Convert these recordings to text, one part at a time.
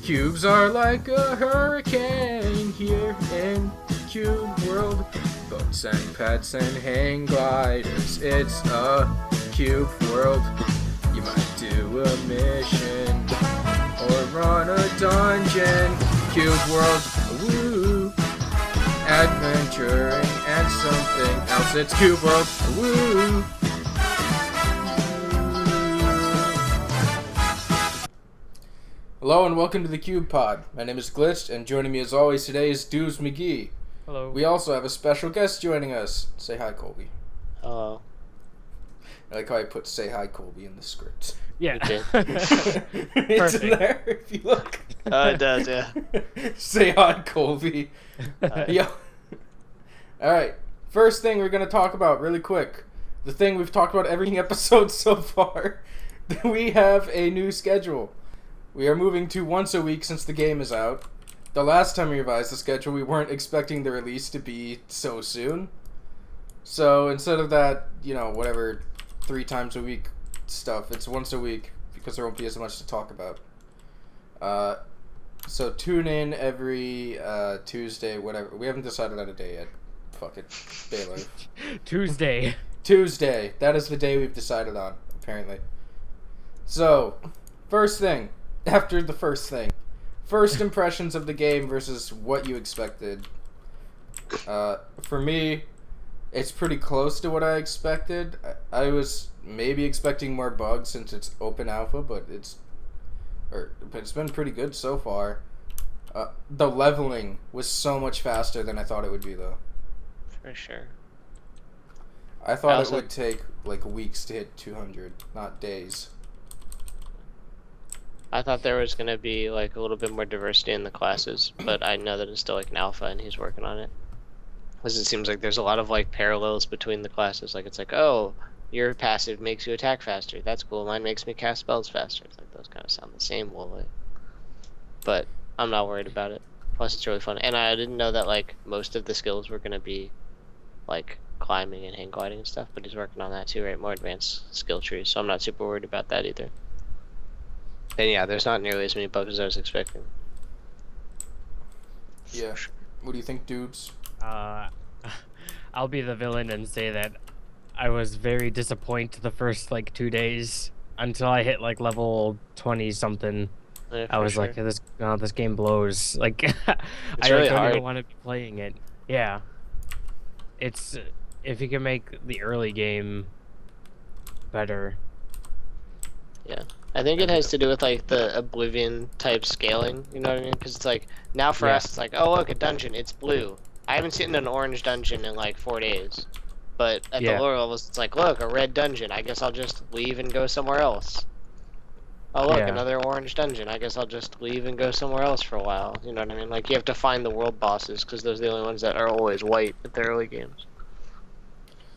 Cubes are like a hurricane here in Cube World. Boats and pets and hang gliders. It's a Cube World. You might do a mission or run a dungeon. Cube World, woo. Adventuring and something else. It's Cube World, woo. Hello and welcome to the Cube Pod. My name is Glitched, and joining me as always today is Dooz McGee. Hello. We also have a special guest joining us. Say hi, Colby. Hello. I like how I put "Say hi, Colby" in the script. Yeah. It's in there if you look. It does, yeah. Say hi, Colby. Yo. All right. First thing we're gonna talk about really quick. The thing we've talked about every episode so far. We have a new schedule. We are moving to once a week since the game is out. The last time we revised the schedule, we weren't expecting the release to be so soon. So instead of that, whatever, 3 times a week stuff, it's once a week because there won't be as much to talk about. So tune in every Tuesday, whatever. We haven't decided on a day yet. Fuck it. Baylor. Tuesday. Tuesday. That is the day we've decided on, apparently. So, first thing. After the first thing. First impressions of the game versus what you expected. For me, it's pretty close to what I expected. I was maybe expecting more bugs since it's open alpha, but it's been pretty good so far. The leveling was so much faster than I thought it would be, though. For sure. I thought it would take like weeks to hit 200, not days. I thought there was going to be like a little bit more diversity in the classes, but I know that it's still like an alpha and he's working on it. Because it seems like there's a lot of like parallels between the classes. Like it's like, oh, your passive makes you attack faster. That's cool. Mine makes me cast spells faster. It's like those kind of sound the same, will it? But I'm not worried about it. Plus it's really fun. And I didn't know that like most of the skills were going to be like climbing and hang gliding and stuff, but he's working on that too, right? More advanced skill trees. So I'm not super worried about that either. And yeah, there's not nearly as many bugs as I was expecting. Yeah. What do you think, Doobs? I'll be the villain and say that I was very disappointed the first like 2 days until I hit like level 20 something. Yeah, I was sure. like, this game blows. Like, I really don't hard. even want to be playing it. Yeah. It's if you can make the early game better. Yeah. I think it has to do with like the Oblivion type scaling, you know what I mean? Because it's like, now for us, it's like, oh look, a dungeon, it's blue. I haven't seen an orange dungeon in like 4 days. But at the lower levels, it's like, look, a red dungeon, I guess I'll just leave and go somewhere else. Oh look, another orange dungeon, I guess I'll just leave and go somewhere else for a while, you know what I mean? Like, you have to find the world bosses, because those are the only ones that are always white at the early games.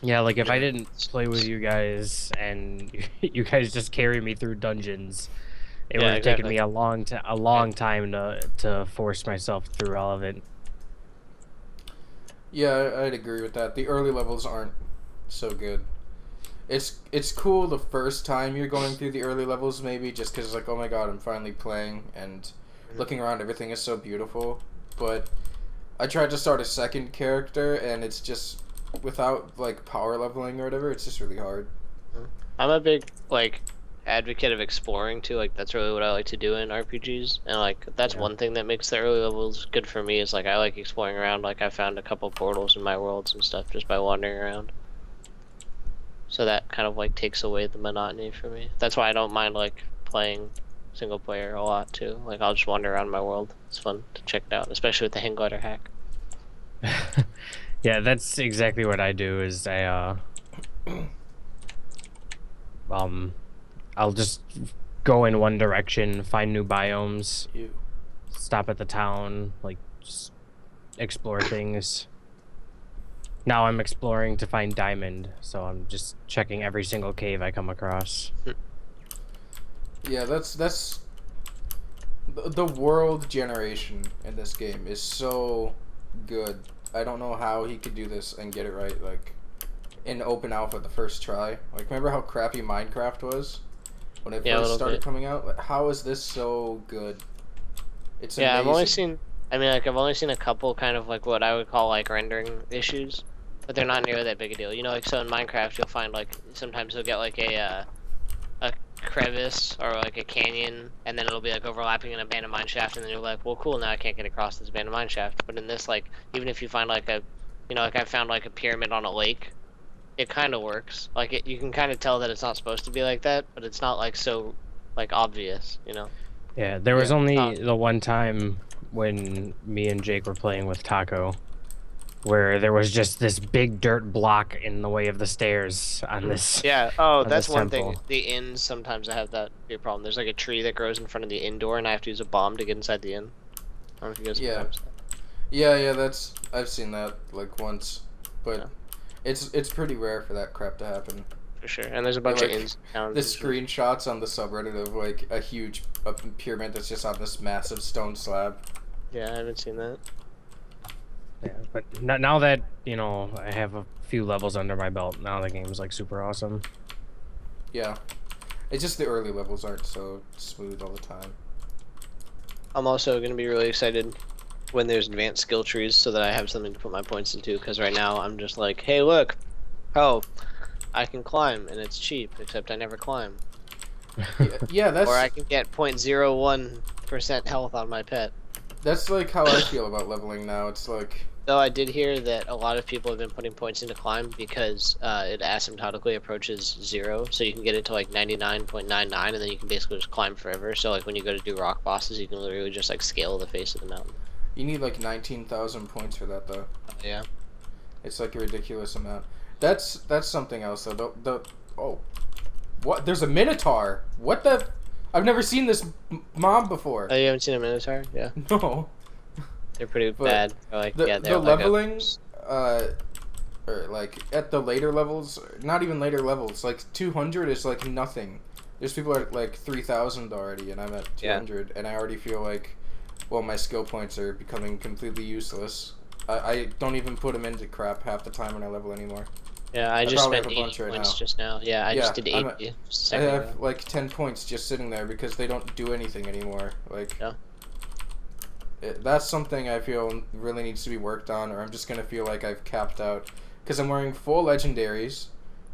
Yeah, like if I didn't play with you guys and you guys just carry me through dungeons, it would have taken me a long time to force myself through all of it. Yeah, I'd agree with that. The early levels aren't so good. It's cool the first time you're going through the early levels, maybe just because like, oh my god, I'm finally playing and looking around, everything is so beautiful. But I tried to start a second character and it's just, without like power leveling or whatever, it's just really hard. I'm a big like advocate of exploring too. Like that's really what I like to do in RPGs, and like that's one thing that makes the early levels good for me. Is like I like exploring around. Like I found a couple portals in my worlds and stuff just by wandering around. So that kind of like takes away the monotony for me. That's why I don't mind like playing single player a lot too. Like I'll just wander around my world. It's fun to check it out, especially with the hang glider hack. Yeah, that's exactly what I do. Is I'll just go in one direction, find new biomes, stop at the town, like just explore things. Now I'm exploring to find diamond, so I'm just checking every single cave I come across. Yeah, that's the world generation in this game is so good. I don't know how he could do this and get it right, like, in open alpha the first try. Like, remember how crappy Minecraft was when it first started coming out? Like, how is this so good? It's Yeah, amazing. I've only seen. I mean, like I've only seen a couple kind of like what I would call like rendering issues, but they're not nearly that big a deal. You know, like so in Minecraft, you'll find like sometimes you'll get like a crevice or like a canyon, and then it'll be like overlapping an abandoned mine shaft, and then you're like, well, cool, now I can't get across this abandoned mine shaft. But in this, like, even if you find like a, you know, like I found like a pyramid on a lake, it kind of works. Like you can kind of tell that it's not supposed to be like that, but it's not like so like obvious, you know. Yeah, there was Yeah. only the one time when me and Jake were playing with Taco, where there was just this big dirt block in the way of the stairs on this. Yeah. Oh, on that's this one temple. thing. The inns sometimes I have that be a problem. There's like a tree that grows in front of the inn door, and I have to use a bomb to get inside the inn. I don't know if you guys Yeah. noticed that. Yeah, that's I've seen that like once, but Yeah. it's pretty rare for that crap to happen. For sure. And there's a bunch of Like, inns. Towns, The and shit. screenshots on the subreddit of like a huge pyramid that's just on this massive stone slab. Yeah, I haven't seen that. Yeah, but now that I have a few levels under my belt, now the game's like super awesome. Yeah, it's just the early levels aren't so smooth all the time. I'm also going to be really excited when there's advanced skill trees so that I have something to put my points into, because right now I'm just like, hey, look, oh, I can climb and it's cheap, except I never climb. Yeah, that's Or I can get 0.01% health on my pet. that's like how I feel about leveling now. It's like Though I did hear that a lot of people have been putting points into climb because it asymptotically approaches 0, so you can get it to like 99.99 and then you can basically just climb forever. So like when you go to do rock bosses, you can literally just like scale the face of the mountain. you need like 19,000 points for that though. Yeah. It's like a ridiculous amount. That's something else though. Oh, what? There's a minotaur. What the? I've never seen this mob before. Oh, you haven't seen a minotaur? Yeah. No. They're pretty But bad. Or like, The, yeah, the they're like leveling, or like at the later levels, not even later levels, like 200 is like nothing. There's people at like 3,000 already, and I'm at 200, and I already feel like, well, my skill points are becoming completely useless. I don't even put them into crap half the time when I level anymore. Yeah, I just probably spent have a bunch 80 right points now. just now. Yeah, I just did I'm 80 just a I second have ago. like 10 points just sitting there because they don't do anything anymore. Like, Yeah. that's something I feel really needs to be worked on, or I'm just gonna feel like I've capped out. Because I'm wearing full legendaries.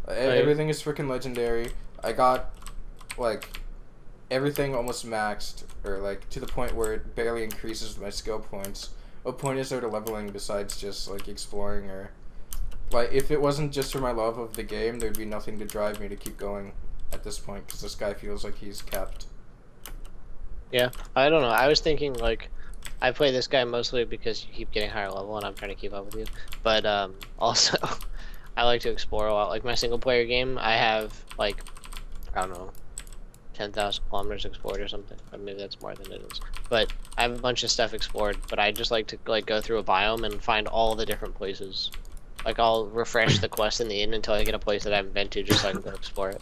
Everything is freaking legendary. I got like everything almost maxed, or like to the point where it barely increases my skill points. What point is there to leveling besides just like exploring, or like if it wasn't just for my love of the game, there'd be nothing to drive me to keep going at this point because this guy feels like he's capped. Yeah, I don't know. I was thinking like, I play this guy mostly because you keep getting higher level and I'm trying to keep up with you. But also, I like to explore a lot. Like my single player game, I have like, I don't know, 10,000 kilometers explored or something. Or maybe that's more than it is. But I have a bunch of stuff explored. But I just like to like go through a biome and find all the different places. Like I'll refresh the quest in the inn until I get a place that I haven't been to, just so I can go explore it.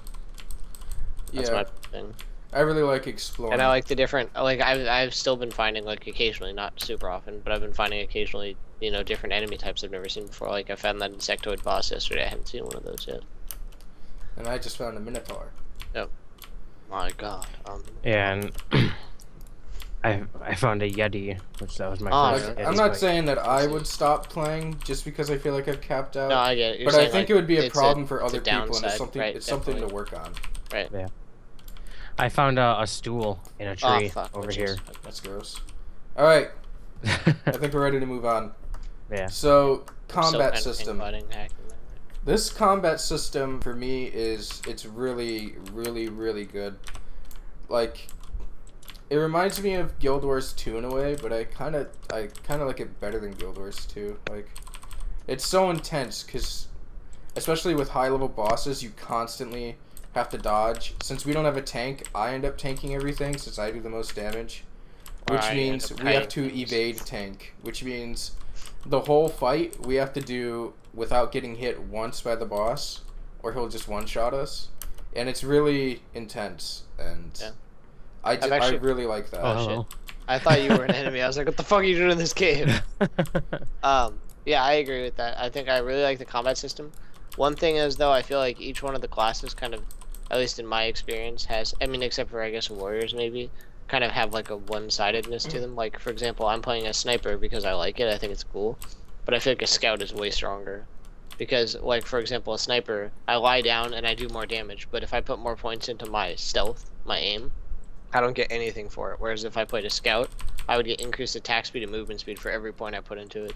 That's Yeah, my thing. I really like exploring. And I like the different, like I've still been finding like occasionally, not super often, but I've been finding occasionally, you know, different enemy types I've never seen before. Like I found that insectoid boss yesterday. I haven't seen one of those yet. And I just found a minotaur. Yep. My God. Yeah, and I found a Yeti, which that was my Oh, first. Like, yeah, I'm it's not like- saying that I would stop playing just because I feel like I've capped out. No, I get it. You're but I saying, think like, it would be a it's problem for it's other a people, and downside, it's something. right, It's something to definitely. work on. Right. Yeah. I found a stool in a Oh tree fuck. over which here. is- That's gross. All right, I think we're ready to move on. Yeah. So I'm still combat kind of system. infighting, hacking that. This combat system for me it's really really good. Like, it reminds me of Guild Wars 2 in a way, but I kind of like it better than Guild Wars 2. Like, it's so intense because, especially with high level bosses, you constantly have to dodge. Since we don't have a tank, I end up tanking everything since I do the most damage, which Alright, you end means up we have kiting to things. evade tank, which means the whole fight we have to do without getting hit once by the boss, or he'll just one-shot us, and it's really intense, and Yeah. I actually- really like that. Oh, shit. I thought you were an enemy. I was like, what the fuck are you doing in this game? Yeah, I agree with that. I think I really like the combat system. One thing is, though, I feel like each one of the classes kind of, at least in my experience, has, I mean, except for, I guess, warriors, maybe, kind of have like a one-sidedness to them. Like, for example, I'm playing a sniper because I like it, I think it's cool, but I feel like a scout is way stronger. Because, like, for example, a sniper, I lie down and I do more damage, but if I put more points into my stealth, my aim, I don't get anything for it. Whereas if I played a scout, I would get increased attack speed and movement speed for every point I put into it,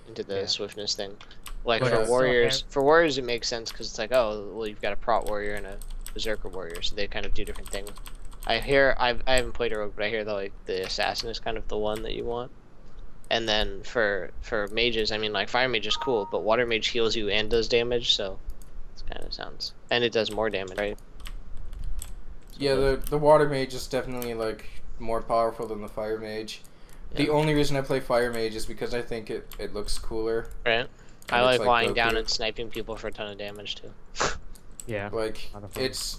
into the swiftness thing. Like But for warriors it makes sense because it's like, oh, well, you've got a prot warrior and a berserker warrior, so they kind of do different things. I haven't played a rogue, but I hear that like the assassin is kind of the one that you want. And then for mages, I mean, like fire mage is cool, but water mage heals you and does damage, so it kind of sounds, and it does more damage, right? Yeah, the water mage is definitely like more powerful than the fire mage. Yeah. The only reason I play fire mage is because I think it looks cooler. Right. I like lying down and sniping people for a ton of damage too. Yeah. Like it's.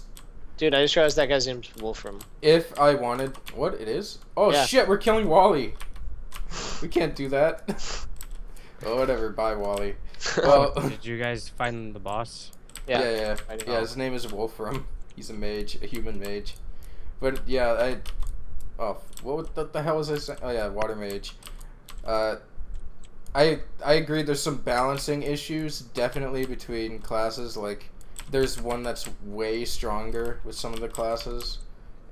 Dude, I just realized that guy's name's Wolfram. If I wanted, what it is? Oh yeah. Shit, we're killing Wally. We can't do that. Oh, whatever. Bye, Wally. Well, did you guys find the boss? Yeah. His name is Wolfram. He's a mage, a human mage. But yeah, what the hell was I saying? Oh yeah, water mage. I agree. There's some balancing issues definitely between classes. Like, there's one that's way stronger with some of the classes,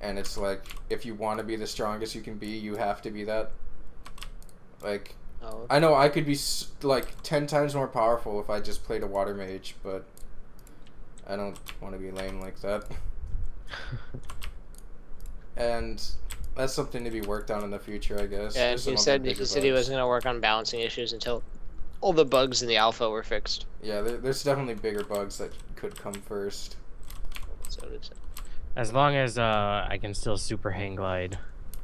and it's like if you want to be the strongest you can be, you have to be that. Like, I know I could be like 10 times more powerful if I just played a water mage, but I don't want to be lame like that. And that's something to be worked on in the future, I guess. Yeah, he said he was gonna work on balancing issues until all the bugs in the alpha were fixed. Yeah, there's definitely bigger bugs that could come first. So it is. As long as I can still super hang glide.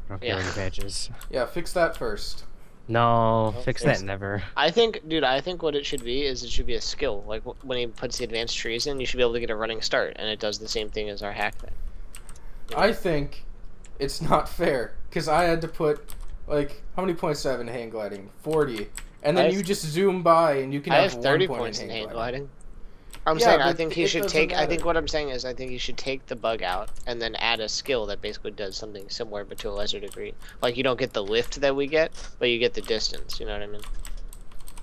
I don't care any patches. Yeah, fix that first. No, fix that never. I think what it should be is it should be a skill. Like when he puts the advanced trees in, you should be able to get a running start, and it does the same thing as our hack thing. You know? I think it's not fair because I had to put like how many points do I have in hang gliding? 40, and then you just zoom by and you can have 30 1 points point in hang gliding. I'm saying I think he should take. I think what I'm saying is I think he should take the bug out and then add a skill that basically does something similar but to a lesser degree. Like you don't get the lift that we get, but you get the distance. You know what I mean?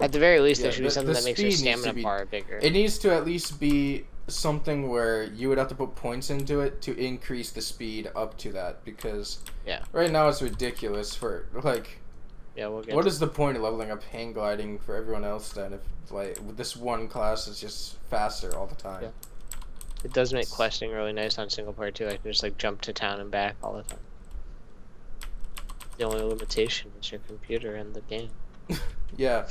At the very least, there should be something that makes your stamina bar bigger. It needs to at least be something where you would have to put points into it to increase the speed up to that because right now it's ridiculous for like. Yeah, we'll get what is the point of leveling up hang gliding for everyone else then if like this one class is just faster all the time? Yeah. It does make questing really nice on single player too. I can just like jump to town and back all the time. The only limitation is your computer and the game. Yeah.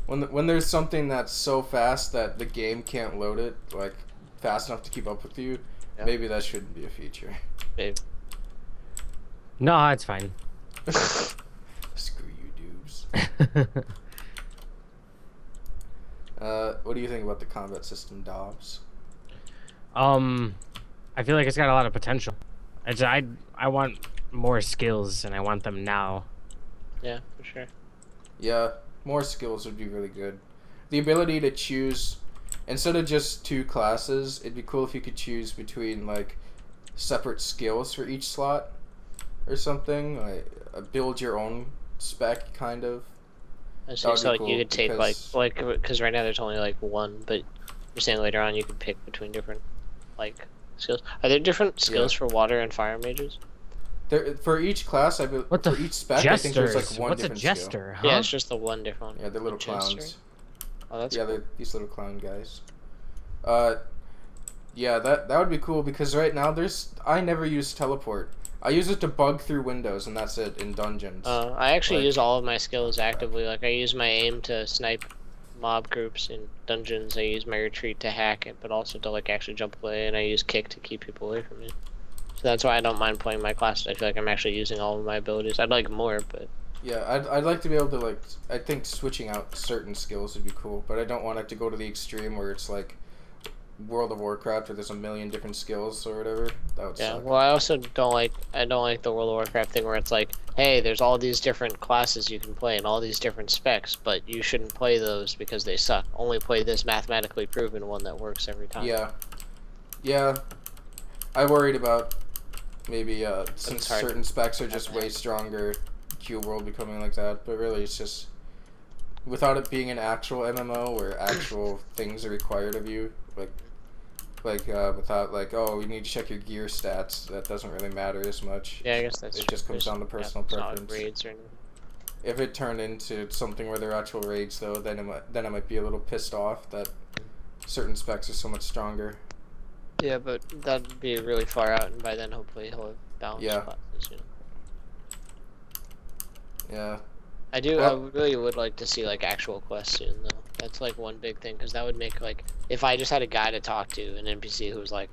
When there's something that's so fast that the game can't load it like fast enough to keep up with you, maybe that shouldn't be a feature. Maybe. No, it's fine. Screw you, dudes. What do you think about the combat system, Dobbs? I feel like it's got a lot of potential. I want more skills, and I want them now. Yeah, for sure. Yeah, more skills would be really good. The ability to choose, instead of just 2 classes, it'd be cool if you could choose between, like, separate skills for each slot or something. Like, build your own spec, kind of. So like cool you could take because right now there's only like one, but you're saying later on you could pick between different like skills. Are there different skills for water and fire mages? There for each class, for each spec, jesters? I think there's like one What's different a jester? skill. Huh? Yeah, it's just the one different. Yeah, they're little clowns. Oh, that's cool. They're these little clown guys. Yeah, that would be cool because right now I never use teleport. I use it to bug through windows, and that's it in dungeons. I actually use all of my skills actively. Like, I use my aim to snipe mob groups in dungeons. I use my retreat to hack it, but also to, like, actually jump away, and I use kick to keep people away from me. So that's why I don't mind playing my classes. I feel like I'm actually using all of my abilities. I'd like more, but... Yeah, I'd like to be able to, like... I think switching out certain skills would be cool, but I don't want it to go to the extreme where it's, like... World of Warcraft where there's a million different skills or whatever. That would suck. Well, I also don't like the World of Warcraft thing where it's like, hey, there's all these different classes you can play and all these different specs, but you shouldn't play those because they suck. Only play this mathematically proven one that works every time. Yeah. I worried about maybe some certain specs are just way stronger, Cube World becoming like that, but really it's just, without it being an actual MMO where actual things are required of you, without like, oh, you need to check your gear stats, that doesn't really matter as much. Yeah, I guess that's it just comes down to personal preference. Raids or anything. If it turned into something where they're actual raids, though, then I might be a little pissed off that certain specs are so much stronger. Yeah, but that'd be really far out, and by then hopefully he'll have balanced classes, you know. Yeah. I really would like to see like actual quests soon, though. That's like one big thing, because that would make like, if I just had a guy to talk to, an NPC who was like,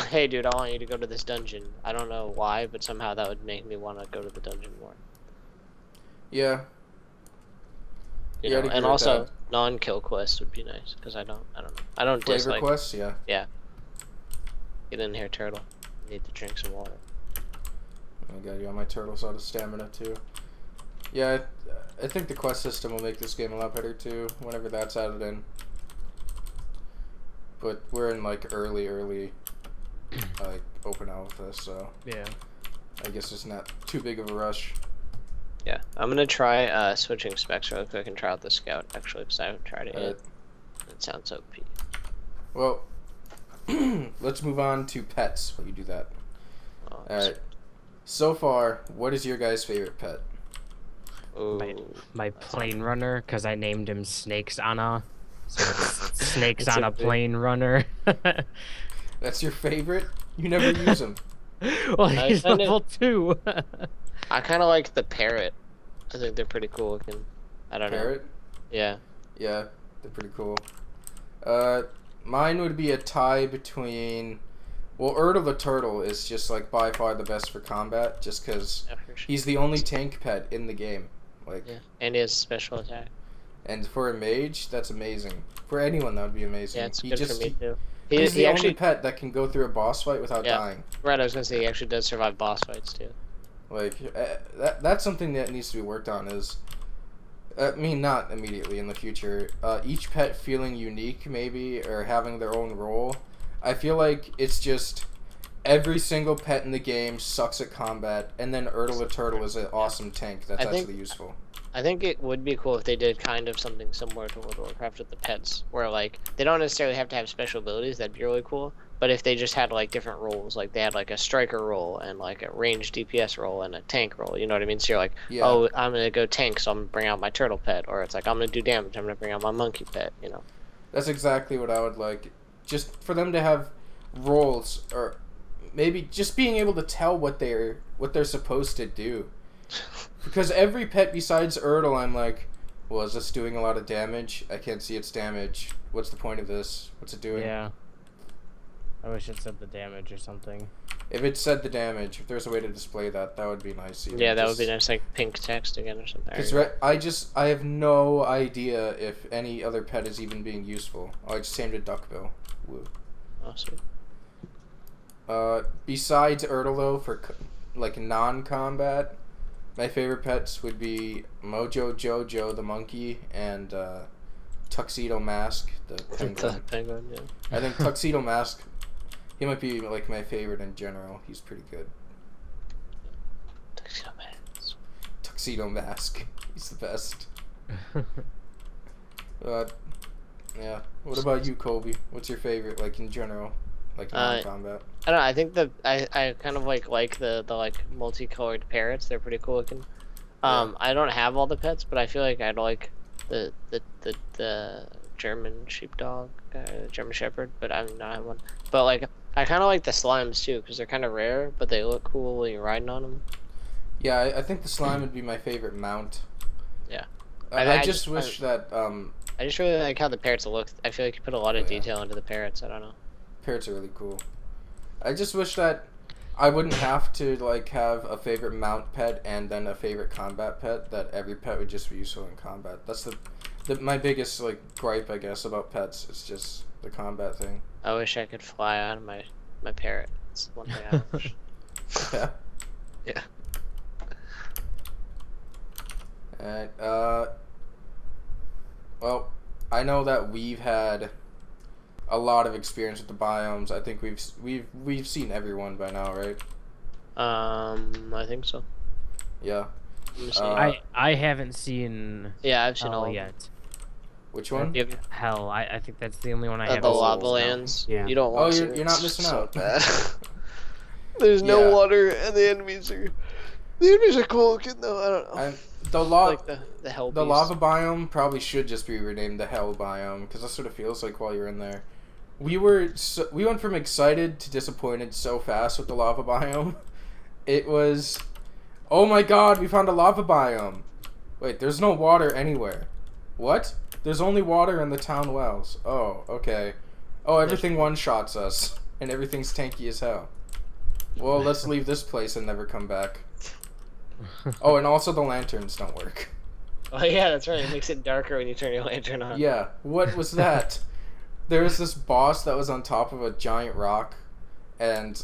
hey dude, I want you to go to this dungeon. I don't know why, but somehow that would make me want to go to the dungeon more. Yeah. You know, and also non-kill quests would be nice, because I don't flavor dislike quests, yeah. Yeah. Get in here, turtle. Need to drink some water. Oh my god, yeah, my turtle's out of stamina too. Yeah, I think the quest system will make this game a lot better too, whenever that's added in. But we're in like early like open alpha, so yeah, I guess it's not too big of a rush. Yeah, I'm gonna try switching specs real quick and try out the scout actually, because I haven't tried it yet. It sounds OP. Well, let's move on to pets while you do that. Alright. So far, what is your guys' favorite pet? My plane runner, because I named him Snakes Anna. So it's Snakes on a plane runner. That's your favorite? You never use him. Well, he's level 2. I kind of like the parrot. I think they're pretty cool looking. I don't know. Parrot? Yeah. Yeah, they're pretty cool. Mine would be a tie between... Well, Erdl the Turtle is just, like, by far the best for combat, just because he's the only tank pet in the game. Like, yeah, and he has special attack. And for a mage, that's amazing. For anyone, that would be amazing. Yeah, it's good for me, too. He's the only pet that can go through a boss fight without dying. Right, I was going to say he actually does survive boss fights, too. Like, that's something that needs to be worked on is... I mean, not immediately in the future. Each pet feeling unique, maybe, or having their own role. I feel like it's just every single pet in the game sucks at combat, and then Erdl the Turtle is an awesome tank that's actually useful. I think it would be cool if they did kind of something similar to World of Warcraft with the pets, where like they don't necessarily have to have special abilities. That'd be really cool. But if they just had like different roles, like they had like a striker role and like a ranged DPS role and a tank role, you know what I mean? So you're like, oh, I'm gonna go tank, so I'm gonna bring out my turtle pet, or it's like I'm gonna do damage, I'm gonna bring out my monkey pet, you know? That's exactly what I would like. Just for them to have roles, or maybe just being able to tell what they're supposed to do. Because every pet besides Erdl, I'm like, well, is this doing a lot of damage? I can't see its damage. What's the point of this? What's it doing? Yeah. I wish it said the damage or something. If it said the damage, if there's a way to display that, that would be nice. Yeah, that would be nice, like pink text again or something. Because I have no idea if any other pet is even being useful. Oh, I just named it Duckbill. Woo. Awesome. Besides Erdl, though, for like non-combat, my favorite pets would be Mojo Jojo the monkey and Tuxedo Mask the penguin. The penguin, yeah. I think Tuxedo Mask, he might be like my favorite in general. He's pretty good. Tuxedo Mask. Tuxedo Mask. He's the best. Yeah. What about you, Colby? What's your favorite, like in general, like non-combat? I don't know. I think I kind of like the like multicolored parrots. They're pretty cool looking. I don't have all the pets, but I feel like I'd like the German sheepdog, German shepherd. But I mean, I have one. But like, I kind of like the slimes too, because they're kind of rare, but they look cool when you're riding on them. Yeah, I think the slime would be my favorite mount. Yeah. I just wish that. I just really like how the parrots look. I feel like you put a lot of detail into the parrots. I don't know. Parrots are really cool. I just wish that I wouldn't have to like have a favorite mount pet and then a favorite combat pet. That every pet would just be useful in combat. That's my biggest like gripe, I guess, about pets. It's just the combat thing. I wish I could fly out of my parrot. It's one thing I wish. Yeah. Yeah. And well, I know that we've had a lot of experience with the biomes. I think we've seen everyone by now, right? I think so. Yeah. Let me see. I haven't seen Yeah, I've seen all Hell of them. yet. Which one? You have Hell, I think that's the only one I the haven't seen. lava so- lands. Yeah. You don't Oh, want to. you're not It's missing so out. bad. There's no Yeah. water, and the enemies are cool looking though. I don't know. Like the hell The beast. lava biome probably should just be renamed the hell biome because that's what it feels like while you're in there. We went from excited to disappointed so fast with the lava biome. It was, oh my god, we found a lava biome. Wait, there's no water anywhere. What? There's only water in the town wells. Oh, okay. Oh, everything one-shots us, and everything's tanky as hell. Well, let's leave this place and never come back. Oh, and also the lanterns don't work. Oh yeah, that's right. It makes it darker when you turn your lantern on. Yeah, what was that? There was this boss that was on top of a giant rock, and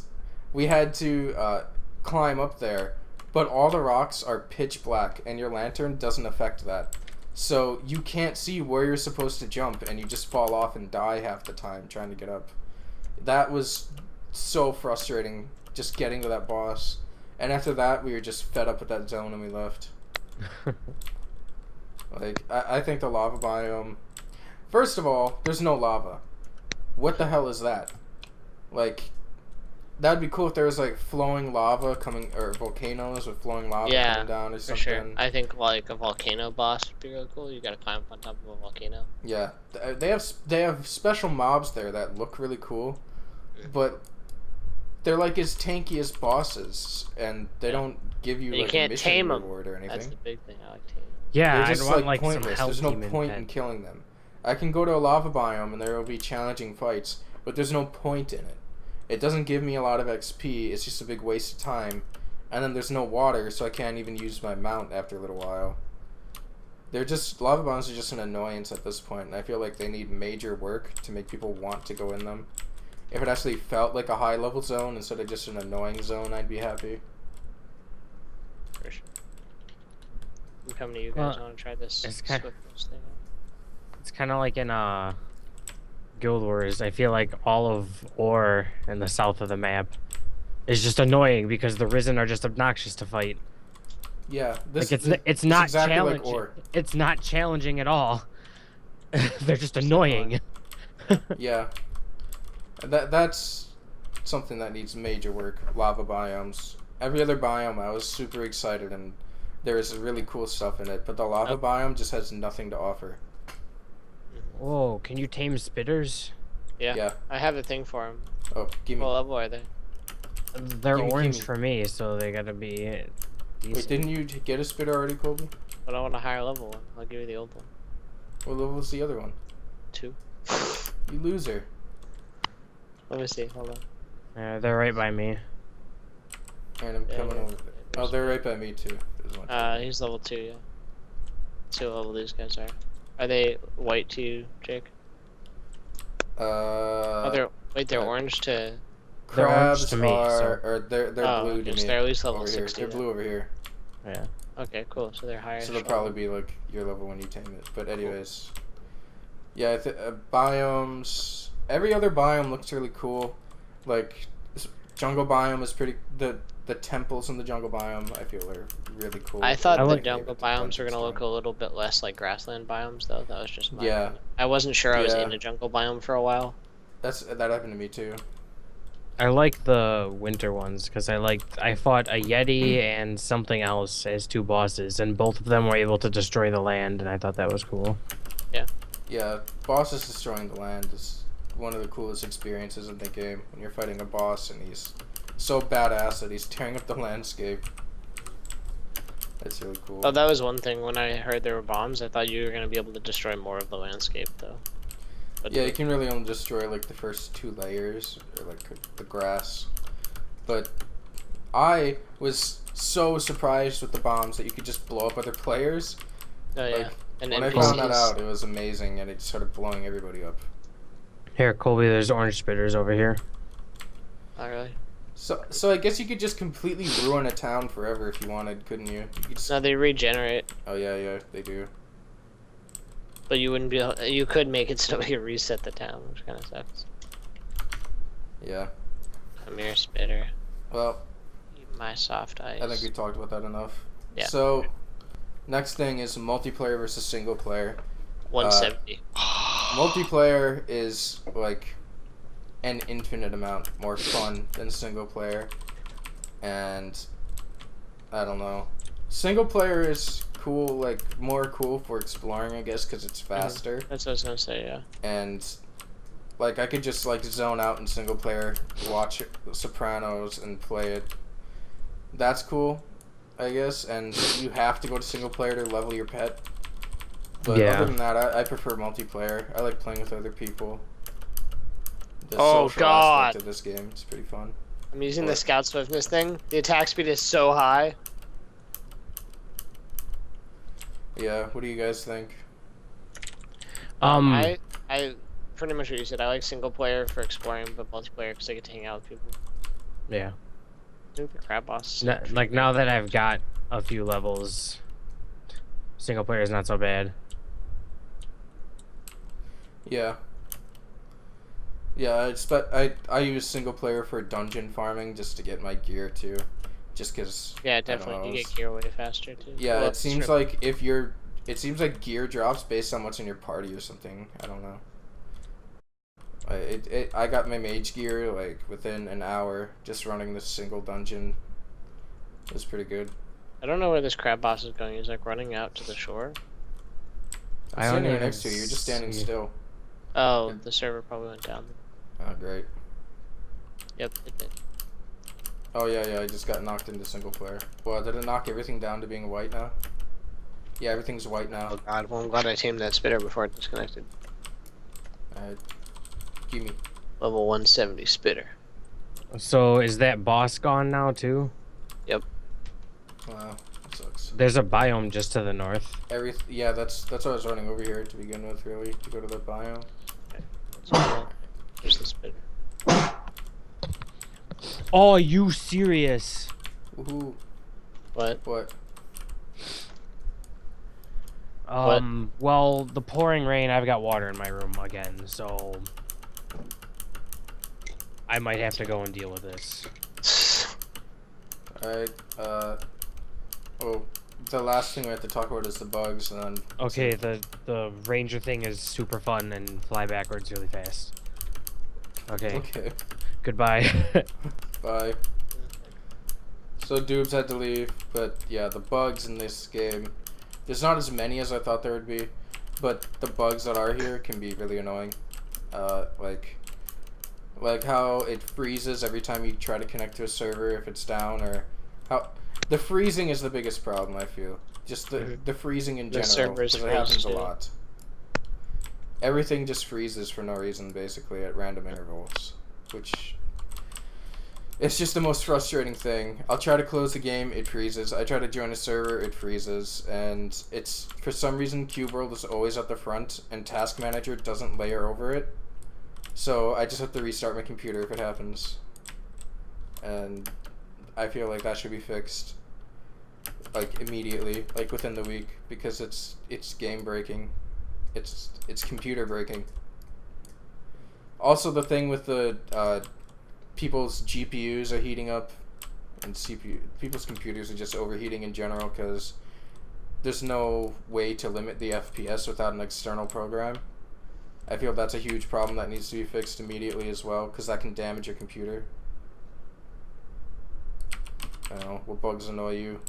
we had to climb up there, but all the rocks are pitch black, and your lantern doesn't affect that. So you can't see where you're supposed to jump, and you just fall off and die half the time trying to get up. That was so frustrating, just getting to that boss. And after that, we were just fed up with that zone and we left. Like, I think the lava biome... First of all, there's no lava. What the hell is that? Like, that'd be cool if there was, like, flowing lava coming... Or volcanoes with flowing lava coming down or something. For sure. I think, like, a volcano boss would be really cool. You gotta climb up on top of a volcano. Yeah. They have special mobs there that look really cool. But... they're like as tanky as bosses, and they don't give you like a mission reward or anything. That's the big thing. I like taming. Yeah, they're just I'd want, like pointless. some There's no point in killing them. I can go to a lava biome and there will be challenging fights, but there's no point in it. It doesn't give me a lot of XP. It's just a big waste of time. And then there's no water, so I can't even use my mount after a little while. Lava biomes are just an annoyance at this point, and I feel like they need major work to make people want to go in them. If it actually felt like a high-level zone instead of just an annoying zone, I'd be happy. For sure. I'm coming to you guys. I want to try this Swiftness thing. It's kind of like in Guild Wars. I feel like all of ore in the south of the map is just annoying because the Risen are just obnoxious to fight. Yeah, it's not exactly challenging. like ore. It's not challenging at all. They're just annoying. Yeah. That's something that needs major work. Lava biomes. Every other biome, I was super excited, and there is really cool stuff in it. But the lava biome just has nothing to offer. Whoa! Can you tame spitters? Yeah. I have a thing for them. Oh, give me. What level are they? They're orange for me, so they gotta be decent. Wait, didn't you get a spitter already, Colby? But I want a higher level one. I'll give you the old one. What level is the other one? 2. You loser. Let me see. Hold on. They're right by me. And I'm coming over. Oh, they're right by me too. He's level 2. Yeah. See what level these guys are. Are they white to you, Jake? They're orange to. Crabs to me, or they're blue to me. So they're at least level over 60. Here. They're blue over here. Yeah. Okay, cool. So they're higher. So they'll probably be like your level when you tame it. But anyways, yeah, biomes. Every other biome looks really cool. Like jungle biome is pretty. The temples in the jungle biome I feel are really cool. I thought the jungle biomes were gonna look a little bit less like grassland biomes though. That was just my opinion. I wasn't sure I was in a jungle biome for a while. That happened to me too. I like the winter ones because I fought a Yeti and something else as 2 bosses, and both of them were able to destroy the land, and I thought that was cool. Yeah. Yeah, bosses destroying the land is one of the coolest experiences in the game when you're fighting a boss and he's so badass that he's tearing up the landscape. That's really cool. Oh, that was one thing. When I heard there were bombs, I thought you were gonna be able to destroy more of the landscape though. But yeah, you can really only destroy like the first 2 layers, or like the grass. But I was so surprised with the bombs that you could just blow up other players. Oh yeah. And when I found that out, it was amazing, and it started blowing everybody up. Here, Colby, there's orange spitters over here. Oh really? So I guess you could just completely ruin a town forever if you wanted, couldn't you? No, they regenerate. Oh yeah, they do. But you wouldn't be able, you could make it so you reset the town, which kind of sucks. Yeah. Come here, spitter. Well, My soft ice. I think we talked about that enough. Yeah. So, next thing is multiplayer versus single player. 170. Multiplayer is like an infinite amount more fun than single player, and I don't know. Single player is cool, like more cool for exploring, I guess, because it's faster. That's what I was gonna say. Yeah. And like I could just like zone out in single player, watch Sopranos, and play it. That's cool, I guess. And you have to go to single player to level your pet. But Yeah. other than that, I prefer multiplayer. I like playing with other people. The Oh, social God. aspect of this game is pretty fun. I'm using What? the scout swiftness thing. The attack speed is so high. Yeah, what do you guys think? I pretty much what you said. I like single player for exploring, but multiplayer because I get to hang out with people. Yeah. I think the crab boss. Like now that I've got a few levels, single player is not so bad. Yeah. Yeah, I use single player for dungeon farming just to get my gear too. Just because. Yeah, definitely. You get gear way faster too. Yeah, Well, it seems like if you're. It seems like gear drops based on what's in your party or something. I don't know. I got my mage gear like within an hour just running this single dungeon. It was pretty good. I don't know where this crab boss is going. He's like running out to the shore. I'm standing right next to you. You're just standing still. Oh, the server probably went down. Oh, great. Yep, it did. Oh yeah, I just got knocked into single player. Well, did it knock everything down to being white now? Yeah, everything's white now. Oh god, well I'm glad I tamed that spitter before it disconnected. Alright. Give me. Level 170 spitter. So is that boss gone now too? Yep. Wow, that sucks. There's a biome just to the north. Yeah, that's what I was running over here to begin with, really, to go to the biome. There's the spitter. Oh, are you serious? Woohoo. What? What? Well, the pouring rain, I've got water in my room again, so I might have to go and deal with this. Alright, oh, the last thing we have to talk about is the bugs, and then... Okay, the ranger thing is super fun and fly backwards really fast. Okay. Okay. Goodbye. Bye. So Doobs had to leave, but yeah, the bugs in this game, there's not as many as I thought there would be, but the bugs that are here can be really annoying. Like how it freezes every time you try to connect to a server if it's down, or how the freezing is the biggest problem, I feel. Just the freezing in general, because it happens a lot. Everything just freezes for no reason, basically, at random intervals, which it's just the most frustrating thing. I'll try to close the game, it freezes. I try to join a server, it freezes. And it's, for some reason, Cube World is always at the front, and Task Manager doesn't layer over it. So I just have to restart my computer if it happens. And I feel like that should be fixed, like, immediately, like, within the week, because it's game breaking. It's computer breaking. Also, the thing with the people's GPUs are heating up, and people's computers are just overheating in general because there's no way to limit the FPS without an external program. I feel that's a huge problem that needs to be fixed immediately as well, because that can damage your computer. I don't know, what bugs annoy you?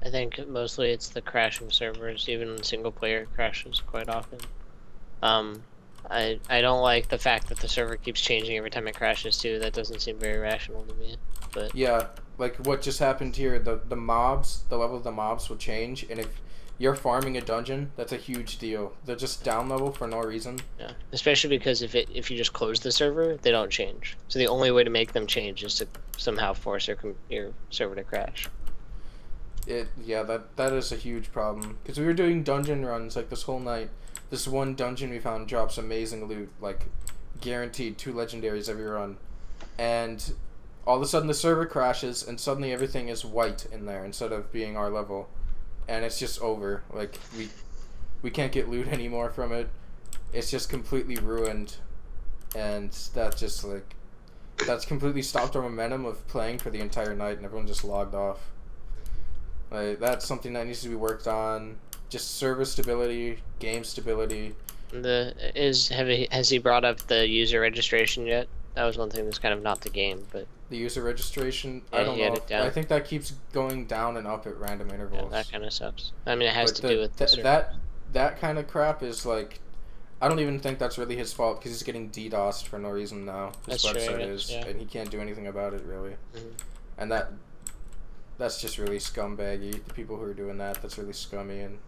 I think mostly it's the crashing servers. Even in single player it crashes quite often. I don't like the fact that the server keeps changing every time it crashes too. That doesn't seem very rational to me. But yeah, like what just happened here, the level of the mobs will change, and if you're farming a dungeon, that's a huge deal. They're just down level for no reason. yeah, especially because if you just close the server, they don't change. So the only way to make them change is to somehow force your server to crash. Yeah, that is a huge problem, because we were doing dungeon runs like this whole night. This one dungeon we found drops amazing loot, like guaranteed 2 legendaries every run, and all of a sudden the server crashes and suddenly everything is white in there instead of being our level, and it's just over. Like we can't get loot anymore from it. It's just completely ruined, and that just like that's completely stopped our momentum of playing for the entire night, and everyone just logged off. Like, that's something that needs to be worked on. Just server stability, game stability. Has he brought up the user registration yet? That was one thing that's kind of not the game, but The user registration, yeah, I don't he had know. it down. I think that keeps going down and up at random intervals. Yeah, that kind of sucks. I mean, it has But to do with the server. that kind of crap is like, I don't even think that's really his fault because he's getting DDoSed for no reason now. His That's true, website I guess, is, yeah. and he can't do anything about it really. Mhm. And that's just really scumbaggy. The people who are doing that's really scummy, and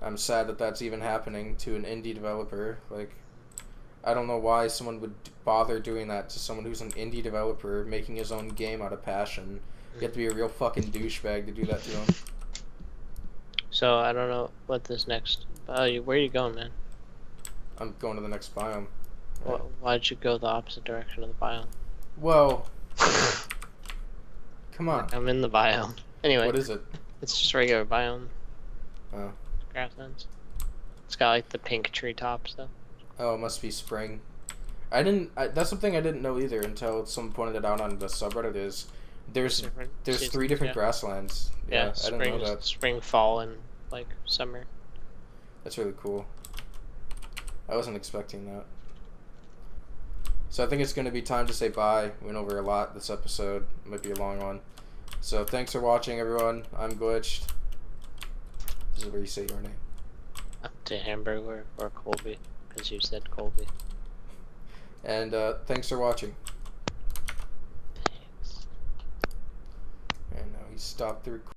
I'm sad that that's even happening to an indie developer. Like, I don't know why someone would bother doing that to someone who's an indie developer making his own game out of passion. You have to be a real fucking douchebag to do that to him. So I don't know what this next. Where are you going, man? I'm going to the next biome. Why'd you go the opposite direction of the biome? Well, come on. I'm in the biome. Anyway, What is it? it's just regular biome. Oh. Grasslands. It's got like the pink treetops though. Oh, it must be spring. That's something I didn't know either until someone pointed it out on the subreddit. There's Seasons, 3 different yeah. grasslands. Yeah, I didn't know that. spring, fall, and like summer. That's really cool. I wasn't expecting that. So I think it's going to be time to say bye. We went over a lot this episode. It might be a long one. So thanks for watching, everyone. I'm Glitched. This is where you say your name. Up to Hamburger or Colby, because you said Colby. And thanks for watching. Thanks. And now he stopped the recording.